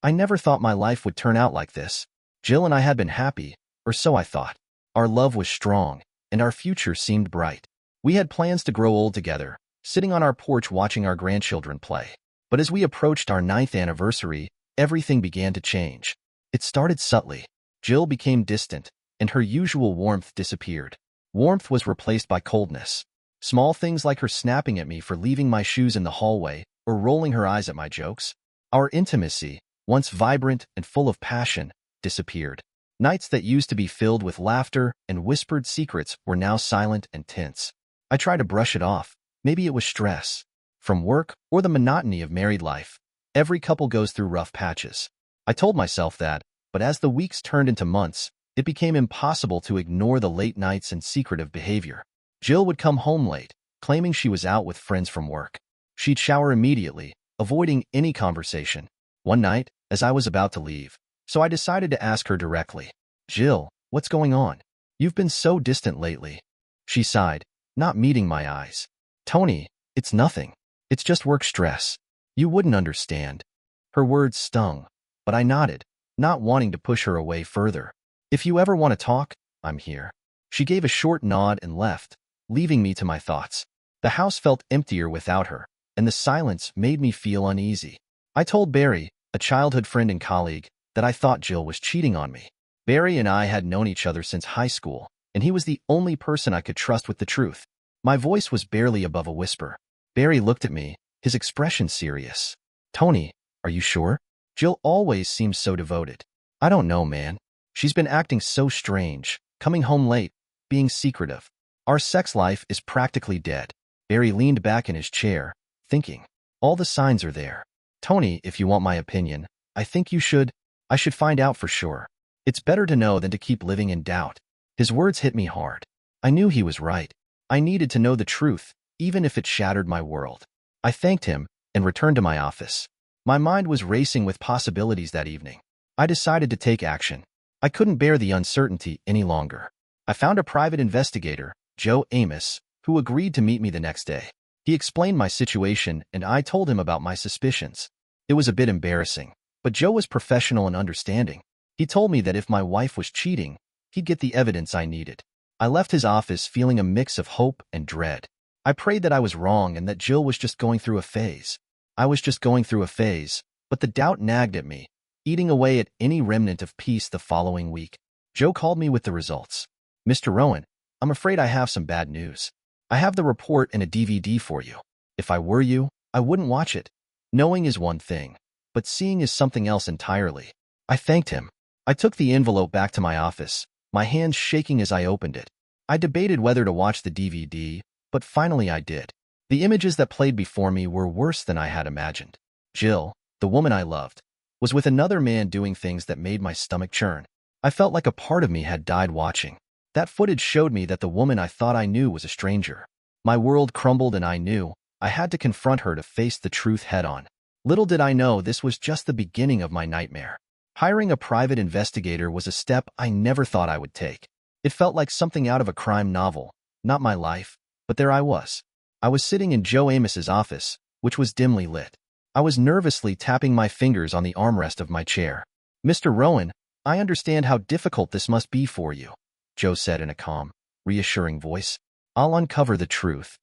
I never thought my life would turn out like this. Jill and I had been happy, or so I thought. Our love was strong, and our future seemed bright. We had plans to grow old together, sitting on our porch watching our grandchildren play. But as we approached our 9th anniversary, everything began to change. It started subtly. Jill became distant, and her usual warmth disappeared. Warmth was replaced by coldness. Small things like her snapping at me for leaving my shoes in the hallway or rolling her eyes at my jokes. Our intimacy, once vibrant and full of passion, disappeared. Nights that used to be filled with laughter and whispered secrets were now silent and tense. I tried to brush it off. Maybe it was stress from work or the monotony of married life. Every couple goes through rough patches. I told myself that, but as the weeks turned into months, it became impossible to ignore the late nights and secretive behavior. Jill would come home late, claiming she was out with friends from work. She'd shower immediately, avoiding any conversation. One night, as I was about to leave, so I decided to ask her directly, "Jill, what's going on? You've been so distant lately." She sighed, not meeting my eyes. "Tony, it's nothing. It's just work stress. You wouldn't understand." Her words stung, but I nodded, not wanting to push her away further. "If you ever want to talk, I'm here." She gave a short nod and left, leaving me to my thoughts. The house felt emptier without her, and the silence made me feel uneasy. I told Barry, a childhood friend and colleague, that I thought Jill was cheating on me. Barry and I had known each other since high school, and he was the only person I could trust with the truth. My voice was barely above a whisper. Barry looked at me, his expression serious. "Tony, are you sure? Jill always seems so devoted." "I don't know, man. She's been acting so strange, coming home late, being secretive. Our sex life is practically dead." Barry leaned back in his chair, thinking. "All the signs are there. Tony, if you want my opinion, I think I should find out for sure. It's better to know than to keep living in doubt." His words hit me hard. I knew he was right. I needed to know the truth, even if it shattered my world. I thanked him and returned to my office. My mind was racing with possibilities that evening. I decided to take action. I couldn't bear the uncertainty any longer. I found a private investigator, Joe Amos, who agreed to meet me the next day. He explained my situation, and I told him about my suspicions. It was a bit embarrassing, but Joe was professional and understanding. He told me that if my wife was cheating, he'd get the evidence I needed. I left his office feeling a mix of hope and dread. I prayed that I was wrong and that Jill was just going through a phase. I was just going through a phase, but the doubt nagged at me, eating away at any remnant of peace the following week. Joe called me with the results. "Mr. Rowan, I'm afraid I have some bad news. I have the report and a DVD for you. If I were you, I wouldn't watch it. Knowing is one thing, but seeing is something else entirely." I thanked him. I took the envelope back to my office, my hands shaking as I opened it. I debated whether to watch the DVD, but finally I did. The images that played before me were worse than I had imagined. Jill, the woman I loved, was with another man doing things that made my stomach churn. I felt like a part of me had died watching. That footage showed me that the woman I thought I knew was a stranger. My world crumbled, and I knew I had to confront her to face the truth head-on. Little did I know this was just the beginning of my nightmare. Hiring a private investigator was a step I never thought I would take. It felt like something out of a crime novel, not my life, but there I was. I was sitting in Joe Amos's office, which was dimly lit. I was nervously tapping my fingers on the armrest of my chair. "Mr. Rowan, I understand how difficult this must be for you," Joe said in a calm, reassuring voice. "I'll uncover the truth."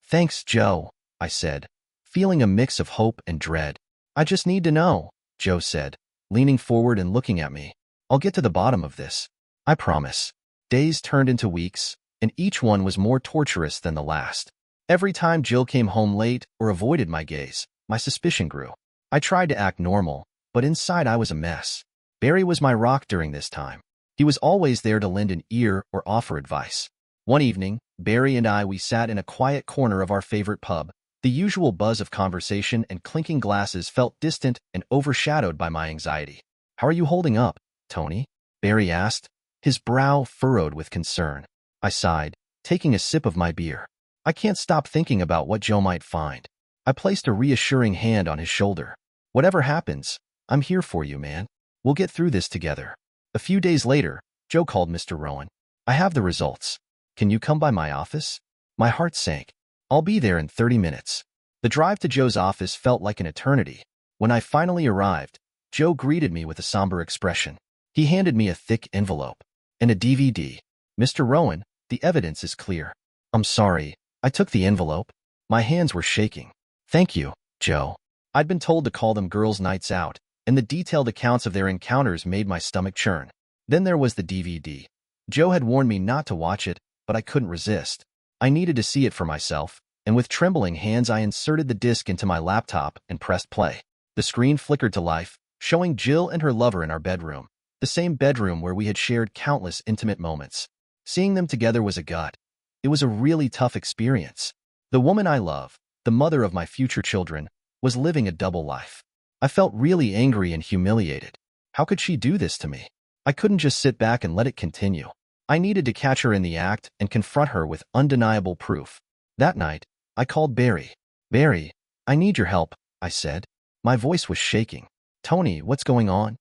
"Thanks, Joe," I said, feeling a mix of hope and dread. "I just need to know," Joe said, leaning forward and looking at me. "I'll get to the bottom of this. I promise." Days turned into weeks, and each one was more torturous than the last. Every time Jill came home late or avoided my gaze, my suspicion grew. I tried to act normal, but inside I was a mess. Barry was my rock during this time. He was always there to lend an ear or offer advice. One evening, Barry and we sat in a quiet corner of our favorite pub. The usual buzz of conversation and clinking glasses felt distant and overshadowed by my anxiety. "How are you holding up, Tony?" Barry asked, his brow furrowed with concern. I sighed, taking a sip of my beer. "I can't stop thinking about what Joe might find." I placed a reassuring hand on his shoulder. "Whatever happens, I'm here for you, man. We'll get through this together." A few days later, Joe called. "Mr. Rowan, I have the results. Can you come by my office?" My heart sank. "I'll be there in 30 minutes. The drive to Joe's office felt like an eternity. When I finally arrived, Joe greeted me with a somber expression. He handed me a thick envelope and a DVD. Mr. Rowan, the evidence is clear. I'm sorry. I took the envelope. My hands were shaking. Thank you, Joe. I'd been told to call them girls' nights out, and the detailed accounts of their encounters made my stomach churn. Then there was the DVD. Joe had warned me not to watch it, but I couldn't resist. I needed to see it for myself, and with trembling hands I inserted the disc into my laptop and pressed play. The screen flickered to life, showing Jill and her lover in our bedroom, the same bedroom where we had shared countless intimate moments. Seeing them together was a gut. It was a really tough experience. The woman I love, the mother of my future children, was living a double life. I felt really angry and humiliated. How could she do this to me? I couldn't just sit back and let it continue. I needed to catch her in the act and confront her with undeniable proof. That night, I called Barry. Barry, I need your help, I said. My voice was shaking. Tony, what's going on?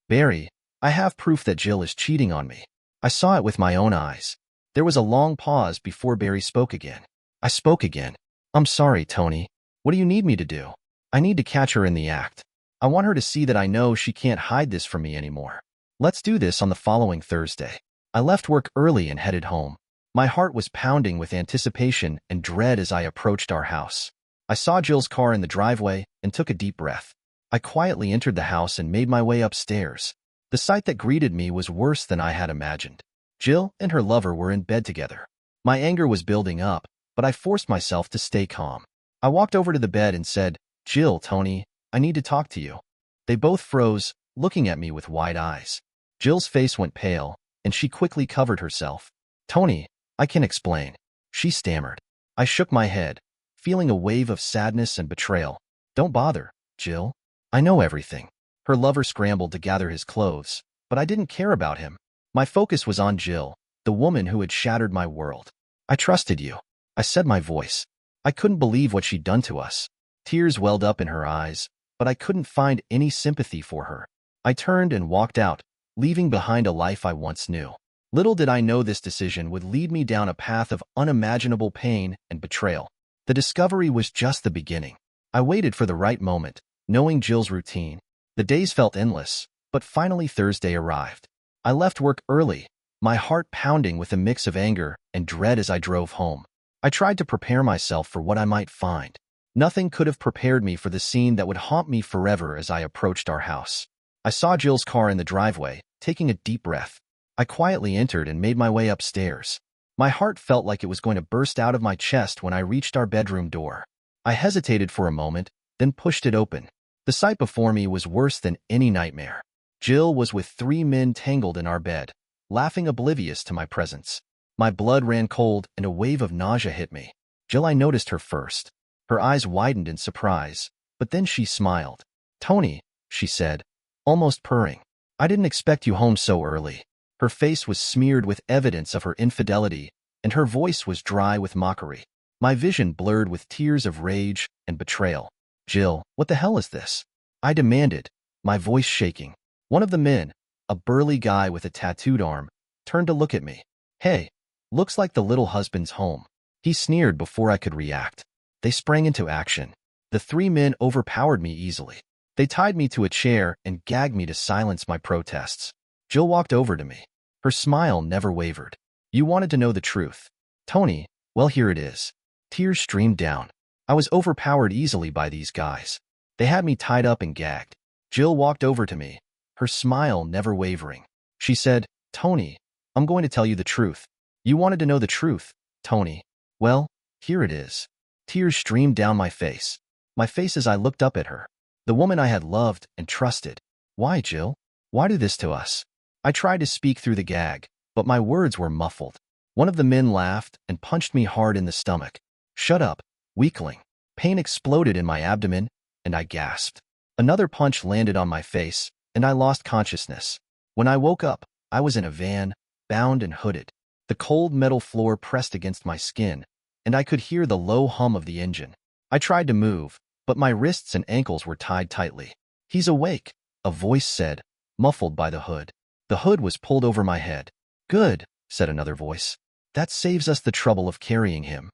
Barry, I have proof that Jill is cheating on me. I saw it with my own eyes. There was a long pause before Barry spoke again. I spoke again. I'm sorry, Tony. What do you need me to do? I need to catch her in the act. I want her to see that I know she can't hide this from me anymore. Let's do this on the following Thursday. I left work early and headed home. My heart was pounding with anticipation and dread as I approached our house. I saw Jill's car in the driveway and took a deep breath. I quietly entered the house and made my way upstairs. The sight that greeted me was worse than I had imagined. Jill and her lover were in bed together. My anger was building up, but I forced myself to stay calm. I walked over to the bed and said, Jill, Tony, I need to talk to you. They both froze, looking at me with wide eyes. Jill's face went pale, and she quickly covered herself. Tony, I can explain. She stammered. I shook my head, feeling a wave of sadness and betrayal. Don't bother, Jill. I know everything. Her lover scrambled to gather his clothes, but I didn't care about him. My focus was on Jill, the woman who had shattered my world. I trusted you. I said, my voice. I couldn't believe what she'd done to us. Tears welled up in her eyes, but I couldn't find any sympathy for her. I turned and walked out, leaving behind a life I once knew. Little did I know this decision would lead me down a path of unimaginable pain and betrayal. The discovery was just the beginning. I waited for the right moment, knowing Jill's routine. The days felt endless, but finally Thursday arrived. I left work early, my heart pounding with a mix of anger and dread as I drove home. I tried to prepare myself for what I might find. Nothing could have prepared me for the scene that would haunt me forever as I approached our house. I saw Jill's car in the driveway, taking a deep breath. I quietly entered and made my way upstairs. My heart felt like it was going to burst out of my chest when I reached our bedroom door. I hesitated for a moment, then pushed it open. The sight before me was worse than any nightmare. Jill was with 3 men tangled in our bed, laughing oblivious to my presence. My blood ran cold and a wave of nausea hit me. Jill, I noticed her first. Her eyes widened in surprise, but then she smiled. Tony, she said, almost purring. I didn't expect you home so early. Her face was smeared with evidence of her infidelity, and her voice was dry with mockery. My vision blurred with tears of rage and betrayal. Jill, what the hell is this? I demanded, my voice shaking. One of the men, a burly guy with a tattooed arm, turned to look at me. Hey, looks like the little husband's home. He sneered before I could react. They sprang into action. The 3 men overpowered me easily. They tied me to a chair and gagged me to silence my protests. Jill walked over to me. Her smile never wavered. You wanted to know the truth. Tony, well, here it is. Tears streamed down. I was overpowered easily by these guys. They had me tied up and gagged. Jill walked over to me, her smile never wavering. She said, Tony, I'm going to tell you the truth. You wanted to know the truth, Tony. Well, here it is. Tears streamed down my face as I looked up at her. The woman I had loved and trusted. Why, Jill? Why do this to us? I tried to speak through the gag, but my words were muffled. One of the men laughed and punched me hard in the stomach. Shut up, weakling. Pain exploded in my abdomen, and I gasped. Another punch landed on my face, and I lost consciousness. When I woke up, I was in a van, bound and hooded. The cold metal floor pressed against my skin, and I could hear the low hum of the engine. I tried to move, but my wrists and ankles were tied tightly. He's awake, a voice said, muffled by the hood. The hood was pulled over my head. Good, said another voice. That saves us the trouble of carrying him.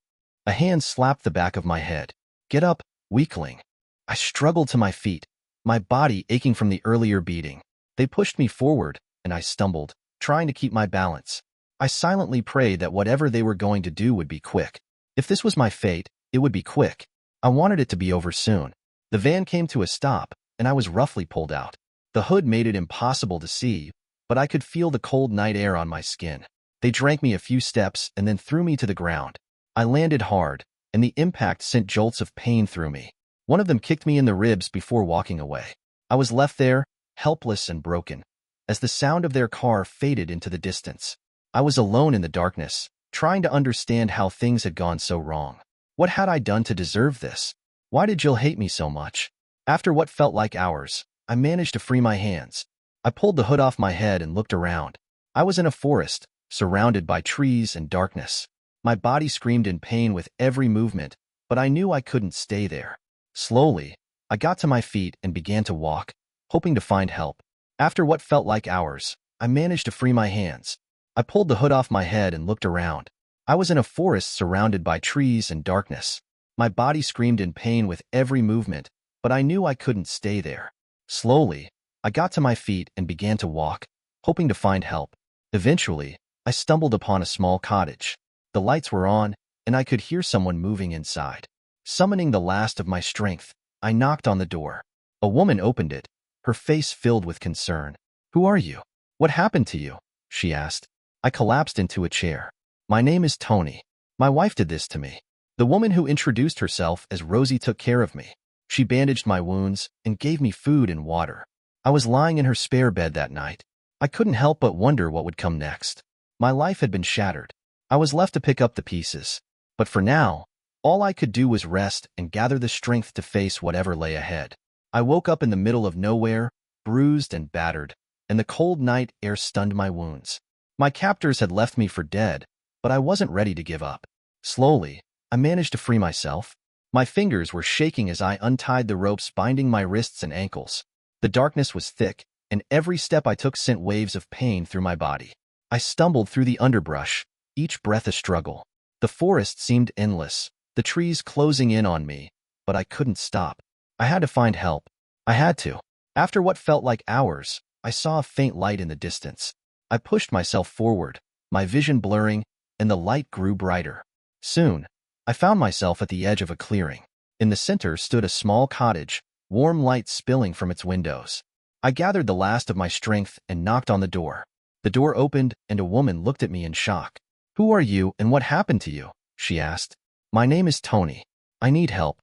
A hand slapped the back of my head. Get up, weakling. I struggled to my feet, my body aching from the earlier beating. They pushed me forward, and I stumbled, trying to keep my balance. I silently prayed that whatever they were going to do would be quick. If this was my fate, it would be quick. I wanted it to be over soon. The van came to a stop, and I was roughly pulled out. The hood made it impossible to see, but I could feel the cold night air on my skin. They drank me a few steps and then threw me to the ground. I landed hard, and the impact sent jolts of pain through me. One of them kicked me in the ribs before walking away. I was left there, helpless and broken, as the sound of their car faded into the distance. I was alone in the darkness, trying to understand how things had gone so wrong. What had I done to deserve this? Why did Jill hate me so much? After what felt like hours, I managed to free my hands. I pulled the hood off my head and looked around. I was in a forest, surrounded by trees and darkness. My body screamed in pain with every movement, but I knew I couldn't stay there. Slowly, I got to my feet and began to walk, hoping to find help. After what felt like hours, I managed to free my hands. I pulled the hood off my head and looked around. I was in a forest surrounded by trees and darkness. My body screamed in pain with every movement, but I knew I couldn't stay there. Slowly, I got to my feet and began to walk, hoping to find help. Eventually, I stumbled upon a small cottage. The lights were on, and I could hear someone moving inside. Summoning the last of my strength, I knocked on the door. A woman opened it, her face filled with concern. "Who are you? What happened to you?" she asked. I collapsed into a chair. "My name is Tony. My wife did this to me." The woman who introduced herself as Rosie took care of me. She bandaged my wounds and gave me food and water. I was lying in her spare bed that night. I couldn't help but wonder what would come next. My life had been shattered. I was left to pick up the pieces. But for now, all I could do was rest and gather the strength to face whatever lay ahead. I woke up in the middle of nowhere, bruised and battered, and the cold night air stunned my wounds. My captors had left me for dead, but I wasn't ready to give up. Slowly, I managed to free myself. My fingers were shaking as I untied the ropes binding my wrists and ankles. The darkness was thick, and every step I took sent waves of pain through my body. I stumbled through the underbrush, each breath a struggle. The forest seemed endless, the trees closing in on me, but I couldn't stop. I had to find help. I had to. After what felt like hours, I saw a faint light in the distance. I pushed myself forward, my vision blurring, and the light grew brighter. Soon, I found myself at the edge of a clearing. In the center stood a small cottage, warm light spilling from its windows. I gathered the last of my strength and knocked on the door. The door opened, and a woman looked at me in shock. "Who are you and what happened to you?" she asked. "My name is Tony. I need help."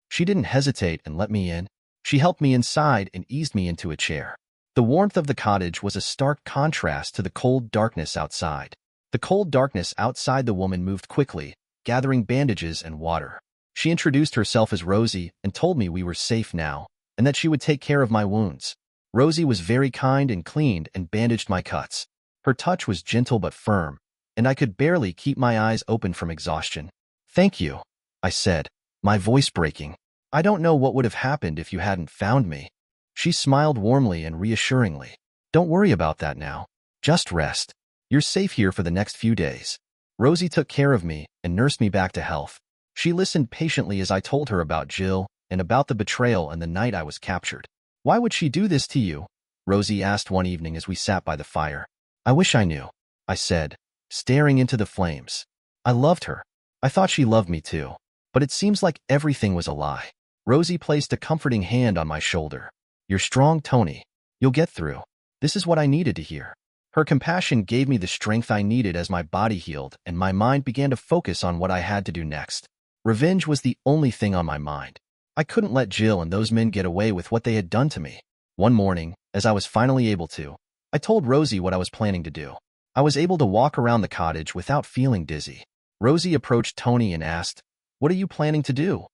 She didn't hesitate and let me in. She helped me inside and eased me into a chair. The warmth of the cottage was a stark contrast to the cold darkness outside. The cold darkness outside the woman moved quickly, gathering bandages and water. She introduced herself as Rosie and told me we were safe now, and that she would take care of my wounds. Rosie was very kind and cleaned and bandaged my cuts. Her touch was gentle but firm, and I could barely keep my eyes open from exhaustion. "Thank you," I said, my voice breaking. "I don't know what would have happened if you hadn't found me." She smiled warmly and reassuringly. "Don't worry about that now. Just rest. You're safe here for the next few days." Rosie took care of me and nursed me back to health. She listened patiently as I told her about Jill and about the betrayal and the night I was captured. "Why would she do this to you?" Rosie asked one evening as we sat by the fire. "I wish I knew," I said, staring into the flames. "I loved her. I thought she loved me too. But it seems like everything was a lie." Rosie placed a comforting hand on my shoulder. "You're strong, Tony. You'll get through." This is what I needed to hear. Her compassion gave me the strength I needed as my body healed and my mind began to focus on what I had to do next. Revenge was the only thing on my mind. I couldn't let Jill and those men get away with what they had done to me. One morning, as I was finally able to, I told Rosie what I was planning to do. I was able to walk around the cottage without feeling dizzy. Rosie approached Tony and asked, "What are you planning to do?"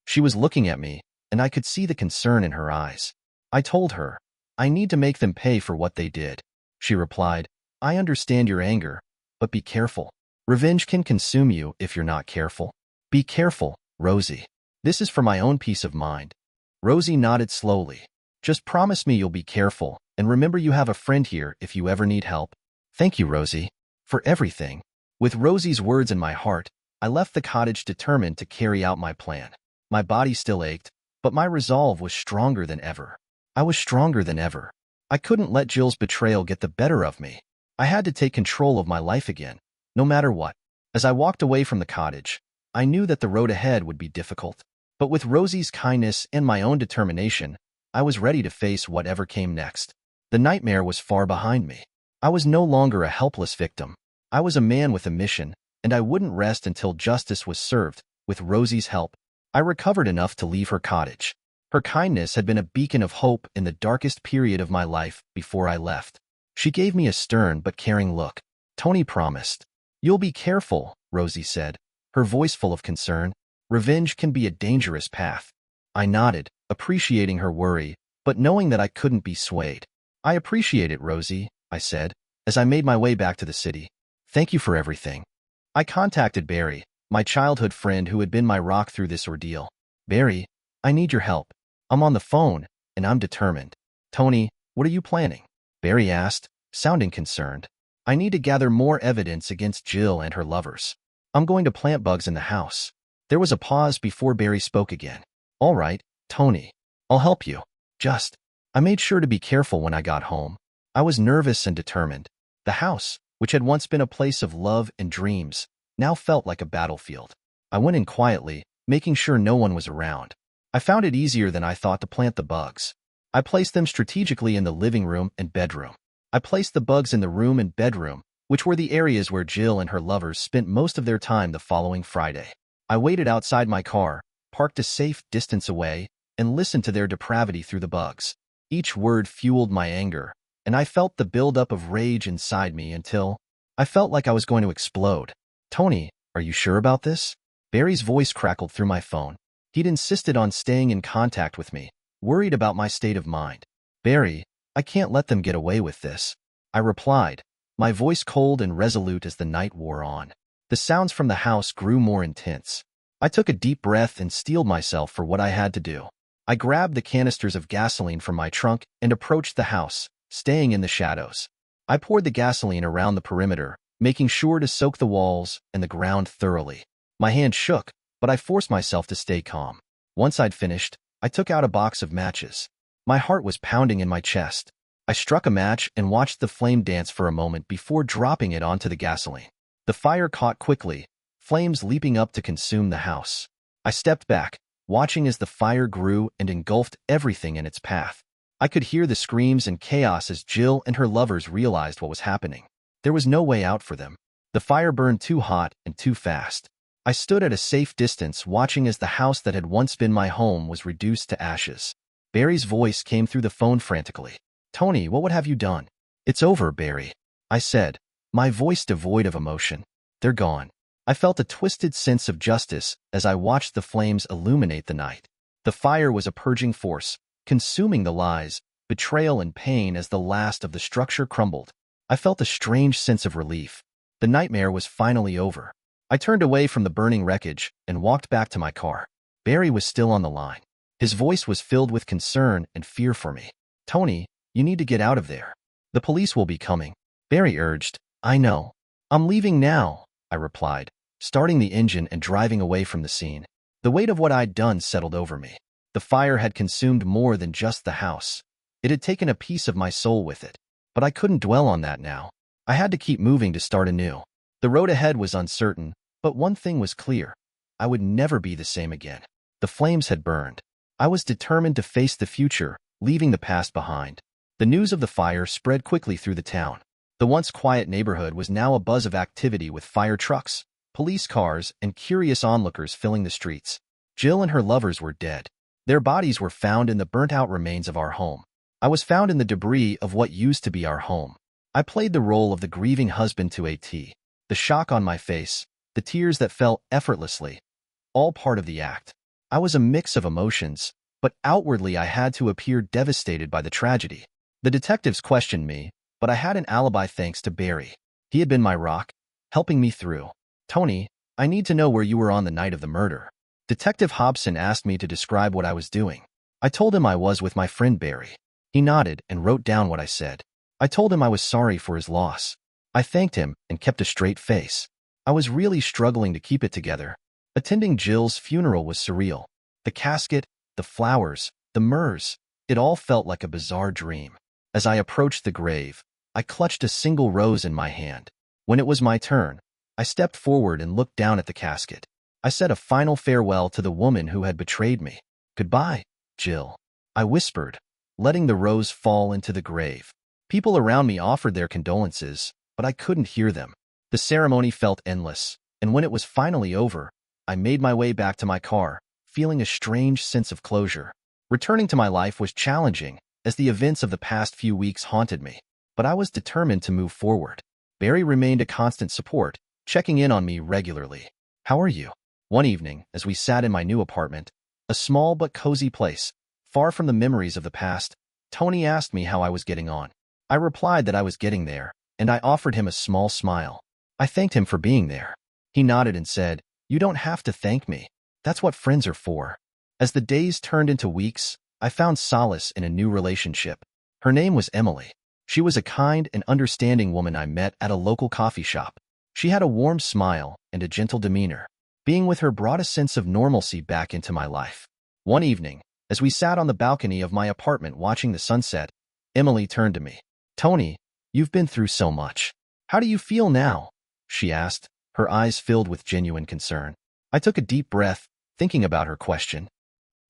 She was looking at me, and I could see the concern in her eyes. I told her, "I need to make them pay for what they did." She replied, "I understand your anger, but be careful. Revenge can consume you if you're not careful. Be careful, Rosie. This is for my own peace of mind." Rosie nodded slowly. "Just promise me you'll be careful, and remember you have a friend here if you ever need help." "Thank you, Rosie, for everything." With Rosie's words in my heart, I left the cottage determined to carry out my plan. My body still ached, but my resolve was stronger than ever. I was stronger than ever. I couldn't let Jill's betrayal get the better of me. I had to take control of my life again, no matter what. As I walked away from the cottage, I knew that the road ahead would be difficult. But with Rosie's kindness and my own determination, I was ready to face whatever came next. The nightmare was far behind me. I was no longer a helpless victim. I was a man with a mission, and I wouldn't rest until justice was served. With Rosie's help, I recovered enough to leave her cottage. Her kindness had been a beacon of hope in the darkest period of my life before I left. She gave me a stern but caring look. Tony promised. "You'll be careful," Rosie said, her voice full of concern. "Revenge can be a dangerous path." I nodded, appreciating her worry, but knowing that I couldn't be swayed. "I appreciate it, Rosie," I said, as I made my way back to the city. "Thank you for everything." I contacted Barry, my childhood friend who had been my rock through this ordeal. "Barry, I need your help. I'm on the phone, and I'm determined." "Tony, what are you planning?" Barry asked, sounding concerned. "I need to gather more evidence against Jill and her lovers. I'm going to plant bugs in the house." There was a pause before Barry spoke again. "All right, Tony. I'll help you. I made sure to be careful when I got home." I was nervous and determined. The house, which had once been a place of love and dreams, now felt like a battlefield. I went in quietly, making sure no one was around. I found it easier than I thought to plant the bugs. I placed them strategically in the living room and bedroom. I placed the bugs in the room and bedroom, which were the areas where Jill and her lovers spent most of their time the following Friday. I waited outside my car, parked a safe distance away, and listened to their depravity through the bugs. Each word fueled my anger, and I felt the buildup of rage inside me until I felt like I was going to explode. "Tony, are you sure about this?" Barry's voice crackled through my phone. He'd insisted on staying in contact with me, worried about my state of mind. "Barry, I can't let them get away with this," I replied, my voice cold and resolute as the night wore on. The sounds from the house grew more intense. I took a deep breath and steeled myself for what I had to do. I grabbed the canisters of gasoline from my trunk and approached the house, staying in the shadows. I poured the gasoline around the perimeter, making sure to soak the walls and the ground thoroughly. My hand shook, but I forced myself to stay calm. Once I'd finished, I took out a box of matches. My heart was pounding in my chest. I struck a match and watched the flame dance for a moment before dropping it onto the gasoline. The fire caught quickly, flames leaping up to consume the house. I stepped back, watching as the fire grew and engulfed everything in its path. I could hear the screams and chaos as Jill and her lovers realized what was happening. There was no way out for them. The fire burned too hot and too fast. I stood at a safe distance watching as the house that had once been my home was reduced to ashes. Barry's voice came through the phone frantically. "Tony, what have you done?" "It's over, Barry," I said, my voice devoid of emotion. "They're gone." I felt a twisted sense of justice as I watched the flames illuminate the night. The fire was a purging force, consuming the lies, betrayal, and pain as the last of the structure crumbled. I felt a strange sense of relief. The nightmare was finally over. I turned away from the burning wreckage and walked back to my car. Barry was still on the line. His voice was filled with concern and fear for me. "Tony, you need to get out of there. The police will be coming," Barry urged. "I know. I'm leaving now," I replied, starting the engine and driving away from the scene. The weight of what I'd done settled over me. The fire had consumed more than just the house. It had taken a piece of my soul with it. But I couldn't dwell on that now. I had to keep moving to start anew. The road ahead was uncertain, but one thing was clear. I would never be the same again. The flames had burned. I was determined to face the future, leaving the past behind. The news of the fire spread quickly through the town. The once quiet neighborhood was now a buzz of activity with fire trucks, police cars, and curious onlookers filling the streets. Jill and her lovers were dead. Their bodies were found in the burnt-out remains of our home. I was found in the debris of what used to be our home. I played the role of the grieving husband to a T. The shock on my face, the tears that fell effortlessly, all part of the act. I was a mix of emotions, but outwardly I had to appear devastated by the tragedy. The detectives questioned me, but I had an alibi thanks to Barry. He had been my rock, helping me through. "Tony, I need to know where you were on the night of the murder." Detective Hobson asked me to describe what I was doing. I told him I was with my friend Barry. He nodded and wrote down what I said. I told him I was sorry for his loss. I thanked him and kept a straight face. I was really struggling to keep it together. Attending Jill's funeral was surreal. The casket, the flowers, the myrrhs. It all felt like a bizarre dream. As I approached the grave, I clutched a single rose in my hand. When it was my turn, I stepped forward and looked down at the casket. I said a final farewell to the woman who had betrayed me. "Goodbye, Jill," I whispered, letting the rose fall into the grave. People around me offered their condolences, but I couldn't hear them. The ceremony felt endless, and when it was finally over, I made my way back to my car, feeling a strange sense of closure. Returning to my life was challenging, as the events of the past few weeks haunted me, but I was determined to move forward. Barry remained a constant support, checking in on me regularly. "How are you?" One evening, as we sat in my new apartment, a small but cozy place, far from the memories of the past, Tony asked me how I was getting on. I replied that I was getting there, and I offered him a small smile. I thanked him for being there. He nodded and said, "You don't have to thank me. That's what friends are for." As the days turned into weeks, I found solace in a new relationship. Her name was Emily. She was a kind and understanding woman I met at a local coffee shop. She had a warm smile and a gentle demeanor. Being with her brought a sense of normalcy back into my life. One evening, as we sat on the balcony of my apartment watching the sunset, Emily turned to me. "Tony, you've been through so much. How do you feel now?" she asked, her eyes filled with genuine concern. I took a deep breath, thinking about her question.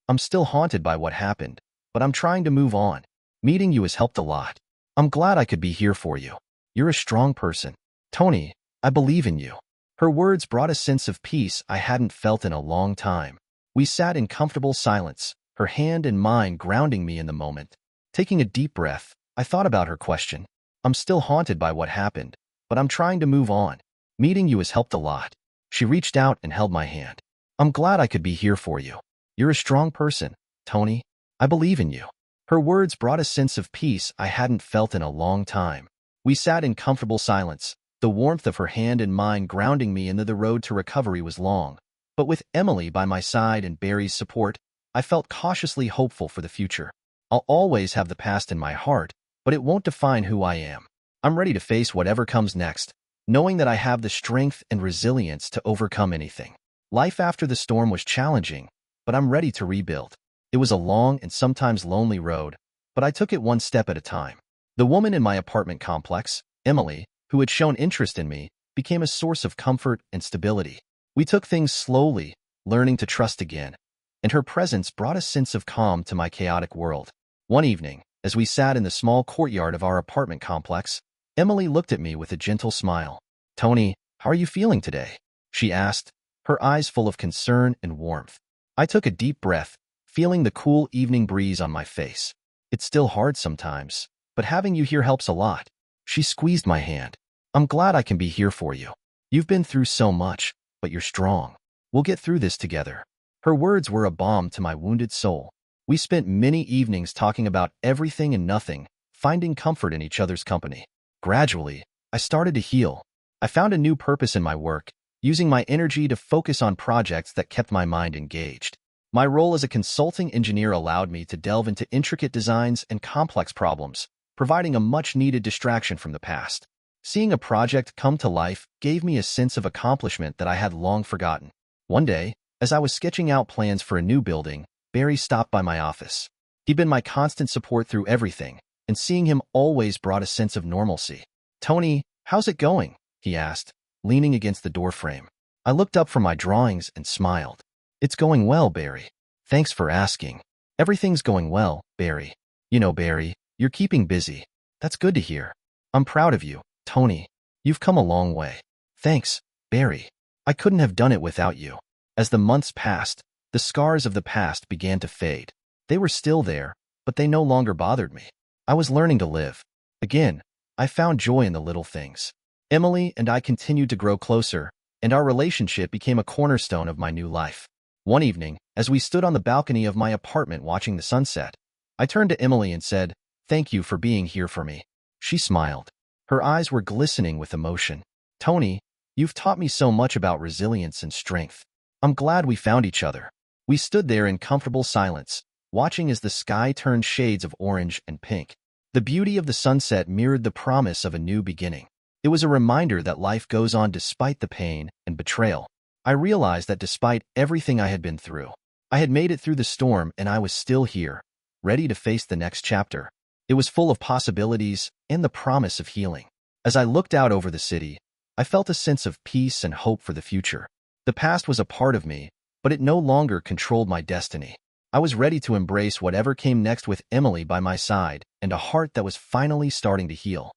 "I'm still haunted by what happened, but I'm trying to move on. Meeting you has helped a lot. I'm glad I could be here for you. You're a strong person. Tony, I believe in you." Her words brought a sense of peace I hadn't felt in a long time. We sat in comfortable silence, her hand and mine grounding me in the moment. Taking a deep breath, I thought about her question. "I'm still haunted by what happened, but I'm trying to move on. Meeting you has helped a lot." She reached out and held my hand. "I'm glad I could be here for you. You're a strong person, Tony. I believe in you." Her words brought a sense of peace I hadn't felt in a long time. We sat in comfortable silence, the warmth of her hand and mine grounding me into the road to recovery was long. But with Emily by my side and Barry's support, I felt cautiously hopeful for the future. I'll always have the past in my heart, but it won't define who I am. I'm ready to face whatever comes next, knowing that I have the strength and resilience to overcome anything. Life after the storm was challenging, but I'm ready to rebuild. It was a long and sometimes lonely road, but I took it one step at a time. The woman in my apartment complex, Emily, who had shown interest in me, became a source of comfort and stability. We took things slowly, learning to trust again, and her presence brought a sense of calm to my chaotic world. One evening, as we sat in the small courtyard of our apartment complex, Emily looked at me with a gentle smile. "Tony, how are you feeling today?" she asked, her eyes full of concern and warmth. I took a deep breath, feeling the cool evening breeze on my face. "It's still hard sometimes, but having you here helps a lot." She squeezed my hand. "I'm glad I can be here for you. You've been through so much, but you're strong. We'll get through this together." Her words were a balm to my wounded soul. We spent many evenings talking about everything and nothing, finding comfort in each other's company. Gradually, I started to heal. I found a new purpose in my work, using my energy to focus on projects that kept my mind engaged. My role as a consulting engineer allowed me to delve into intricate designs and complex problems, providing a much-needed distraction from the past. Seeing a project come to life gave me a sense of accomplishment that I had long forgotten. One day, as I was sketching out plans for a new building, Barry stopped by my office. He'd been my constant support through everything, and seeing him always brought a sense of normalcy. "Tony, how's it going?" he asked, leaning against the doorframe. I looked up from my drawings and smiled. "It's going well, Barry. Thanks for asking." "Everything's going well, Barry. You know, Barry, you're keeping busy. That's good to hear. I'm proud of you, Tony. You've come a long way." "Thanks, Barry. I couldn't have done it without you." As the months passed, the scars of the past began to fade. They were still there, but they no longer bothered me. I was learning to live. Again, I found joy in the little things. Emily and I continued to grow closer, and our relationship became a cornerstone of my new life. One evening, as we stood on the balcony of my apartment watching the sunset, I turned to Emily and said, "Thank you for being here for me." She smiled. Her eyes were glistening with emotion. "Tony, you've taught me so much about resilience and strength. I'm glad we found each other." We stood there in comfortable silence, watching as the sky turned shades of orange and pink. The beauty of the sunset mirrored the promise of a new beginning. It was a reminder that life goes on despite the pain and betrayal. I realized that despite everything I had been through, I had made it through the storm and I was still here, ready to face the next chapter. It was full of possibilities and the promise of healing. As I looked out over the city, I felt a sense of peace and hope for the future. The past was a part of me, but it no longer controlled my destiny. I was ready to embrace whatever came next with Emily by my side and a heart that was finally starting to heal.